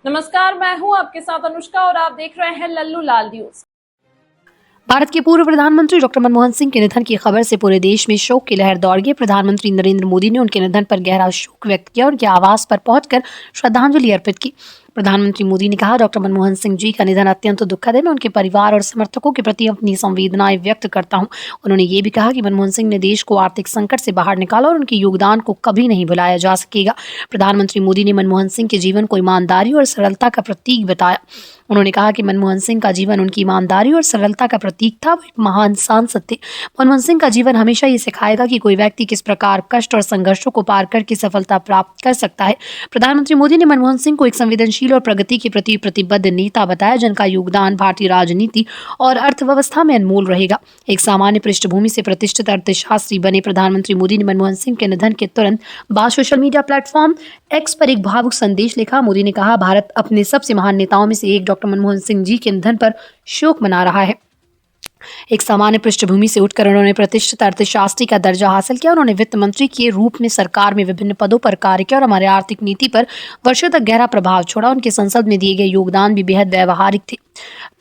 नमस्कार, मैं हूं आपके साथ अनुष्का और आप देख रहे हैं लल्लू लाल न्यूज। भारत के पूर्व प्रधानमंत्री डॉक्टर मनमोहन सिंह के निधन की खबर से पूरे देश में शोक की लहर दौड़ गई। प्रधानमंत्री नरेंद्र मोदी ने उनके निधन पर गहरा शोक व्यक्त किया और उनके आवास पर पहुंचकर श्रद्धांजलि अर्पित की। प्रधानमंत्री मोदी ने कहा, डॉक्टर मनमोहन सिंह जी का निधन अत्यंत दुखद है। मैं उनके परिवार और समर्थकों के प्रति अपनी संवेदनाएं व्यक्त करता हूं। उन्होंने ये भी कहा कि मनमोहन सिंह ने देश को आर्थिक संकट से बाहर निकाला और उनके योगदान को कभी नहीं भुलाया जा सकेगा। प्रधानमंत्री मोदी ने मनमोहन सिंह के जीवन को ईमानदारी और सरलता का प्रतीक बताया। उन्होंने कहा कि मनमोहन सिंह का जीवन उनकी ईमानदारी और सरलता का प्रतीक था। वो एक महान सांसद थे। मनमोहन सिंह का जीवन हमेशा ये सिखाएगा कि कोई व्यक्ति किस प्रकार कष्ट और संघर्षों को पार करके सफलता प्राप्त कर सकता है। प्रधानमंत्री मोदी ने मनमोहन सिंह को एक संवेदनशील और प्रगति के प्रति प्रतिबद्ध नेता बताया, जिनका योगदान भारतीय राजनीति और अर्थव्यवस्था में अनमोल रहेगा। एक सामान्य पृष्ठभूमि से प्रतिष्ठित अर्थशास्त्री बने प्रधानमंत्री मोदी ने मनमोहन सिंह के निधन के तुरंत बाद सोशल मीडिया प्लेटफॉर्म एक्स पर एक भावुक संदेश लिखा। मोदी ने कहा, भारत अपने सबसे महान नेताओं में से एक डॉक्टर मनमोहन सिंह जी के निधन पर शोक मना रहा है। एक सामान्य पृष्ठभूमि से उठकर उन्होंने प्रतिष्ठित अर्थशास्त्री का दर्जा हासिल किया। उन्होंने वित्त मंत्री के रूप में सरकार में विभिन्न पदों पर कार्य किया और हमारे आर्थिक नीति पर वर्षों तक गहरा प्रभाव छोड़ा। उनके संसद में दिए गए योगदान भी बेहद व्यावहारिक थे।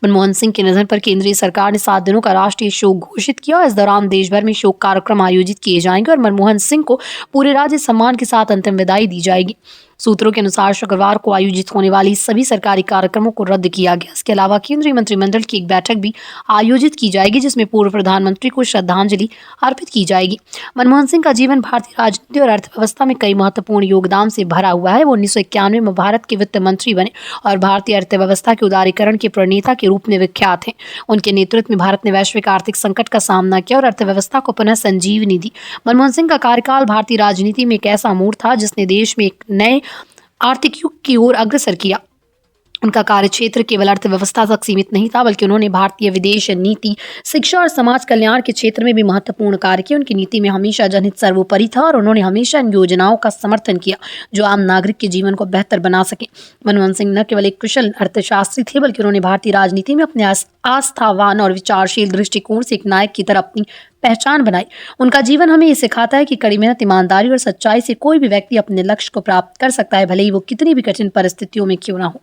मनमोहन सिंह के निधन पर केंद्रीय सरकार ने 7 दिनों का राष्ट्रीय शोक घोषित किया। इस दौरान देश भर में शोक कार्यक्रम आयोजित किए जाएंगे और मनमोहन सिंह को पूरे राज्य सम्मान के साथ अंतिम विदाई दी जाएगी। सूत्रों के अनुसार शुक्रवार को आयोजित होने वाली सभी सरकारी कार्यक्रमों को रद्द किया गया। इसके अलावा केंद्रीय मंत्रिमंडल की एक बैठक भी आयोजित की जाएगी, जिसमें पूर्व प्रधानमंत्री को श्रद्धांजलि अर्पित की जाएगी। मनमोहन सिंह का जीवन भारतीय राजनीति और अर्थव्यवस्था में कई महत्वपूर्ण योगदान से भरा हुआ है। वो 1991 में भारत के वित्त मंत्री बने और भारतीय अर्थव्यवस्था के उदारीकरण के प्रणेता के रूप में विख्यात हैं। उनके नेतृत्व में भारत ने वैश्विक आर्थिक संकट का सामना किया और अर्थव्यवस्था को पुनः संजीवनी दी। मनमोहन सिंह का कार्यकाल भारतीय राजनीति में एक ऐसा मोड़ था जिसने देश में एक नए आर्थिक युग की ओर अग्रसर किया। उनका कार्यक्षेत्र केवल अर्थव्यवस्था तक सीमित नहीं था, बल्कि उन्होंने भारतीय विदेश नीति, शिक्षा और समाज कल्याण के क्षेत्र में भी महत्वपूर्ण कार्य किया। उनकी नीति में हमेशा जनहित सर्वोपरि था और उन्होंने हमेशा इन योजनाओं का समर्थन किया जो आम नागरिक के जीवन को बेहतर बना सके। मनमोहन सिंह न केवल एक कुशल अर्थशास्त्री थे, बल्कि उन्होंने भारतीय राजनीति में अपने आस्थावान और विचारशील दृष्टिकोण से एक नायक की तरह अपनी पहचान बनाई। उनका जीवन हमें ये सिखाता है कि कड़ी मेहनत, ईमानदारी और सच्चाई से कोई भी व्यक्ति अपने लक्ष्य को प्राप्त कर सकता है, भले ही वो कितनी भी कठिन परिस्थितियों में क्यों ना हो।